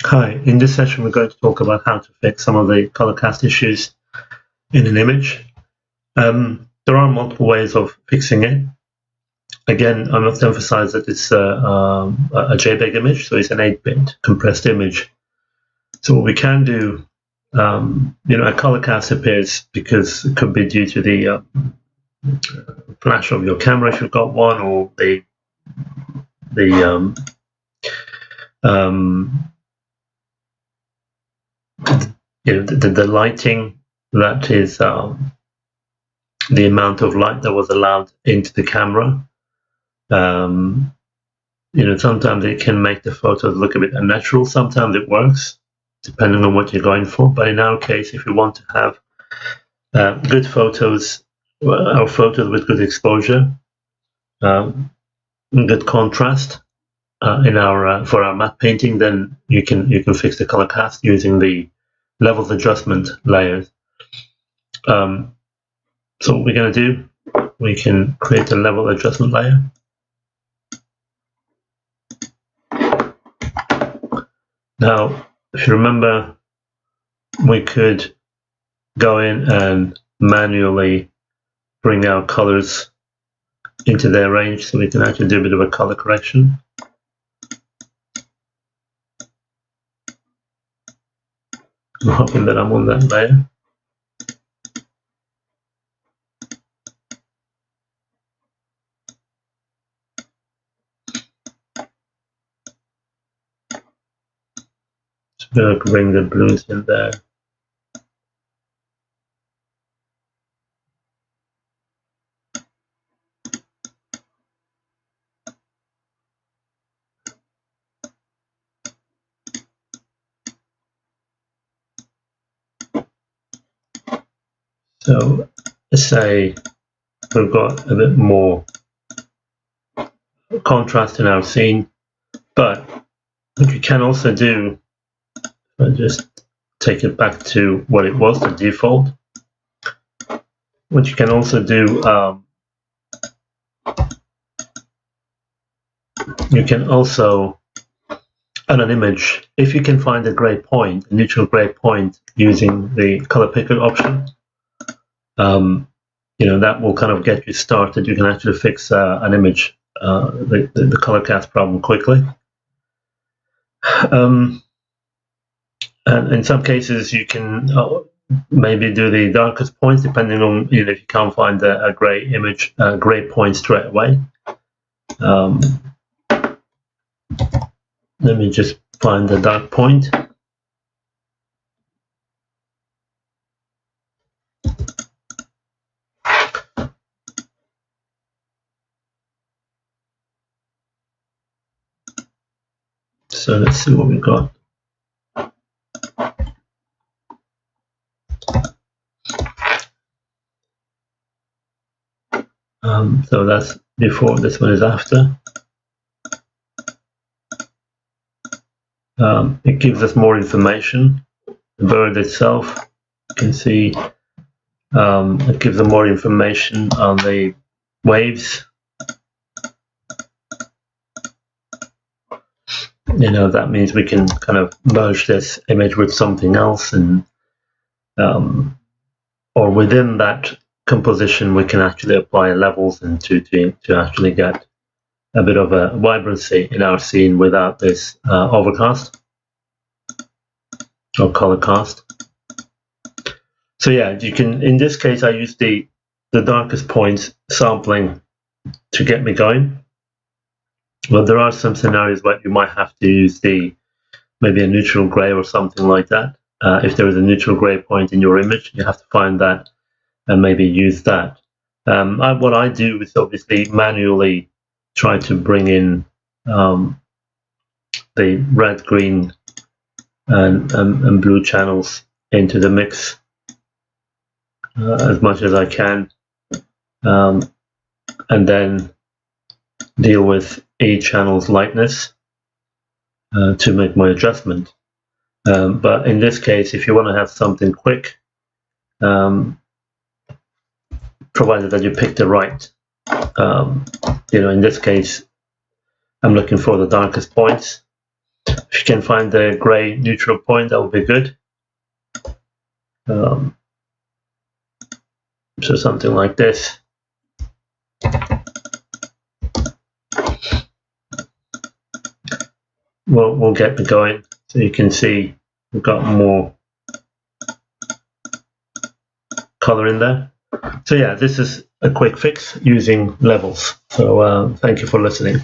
Hi, in this session we're going to talk about how to fix some of the color cast issues in an image. There are multiple ways of fixing it. Again, I must emphasize that it's a JPEG image, so it's an 8-bit compressed image. So what we can do, a color cast appears because it could be due to the flash of your camera if you've got one, or the lighting, that is the amount of light that was allowed into the camera. Sometimes it can make the photos look a bit unnatural. Sometimes it works, depending on what you're going for. But in our case, if you want to have good photos, or photos with good exposure, good contrast for our matte painting, then you can fix the color cast using the levels adjustment layers. So what we're going to do, we can create a level adjustment layer. Now, if you remember, we could go in and manually bring our colors into their range, so we can actually do a bit of a color correction. I'm hoping that I'm on that layer. So I'm going to bring the blues in there. So let's say we've got a bit more contrast in our scene, but what you can also do, I'll just take it back to what it was, the default. What you can also do, you can also, on an image, if you can find a gray point, a neutral gray point, using the color picker option, that will kind of get you started. You can actually fix an image, the color cast problem quickly. And in some cases, you can maybe do the darkest points, depending on if you can't find a gray image, gray point straight away. Let me just find the dark point. So let's see what we've got. So that's before, this one is after. It gives us more information. The bird itself, you can see it gives them more information on the waves. That means we can kind of merge this image with something else, and or within that composition we can actually apply levels and to actually get a bit of a vibrancy in our scene without this overcast or color cast. So yeah, you can, in this case I use the darkest points sampling to get me going. But there are some scenarios where you might have to use maybe a neutral gray or something like that. If there is a neutral gray point in your image, you have to find that and maybe use that. What I do is obviously manually try to bring in the red, green, and blue channels into the mix as much as I can, and then deal with each channel's lightness to make my adjustment. But in this case, if you want to have something quick, provided that you pick the right, in this case, I'm looking for the darkest points. If you can find the grey neutral point, that would be good. So something like this. We'll get me going. So you can see we've got more color in there. So yeah, this is a quick fix using levels. So thank you for listening.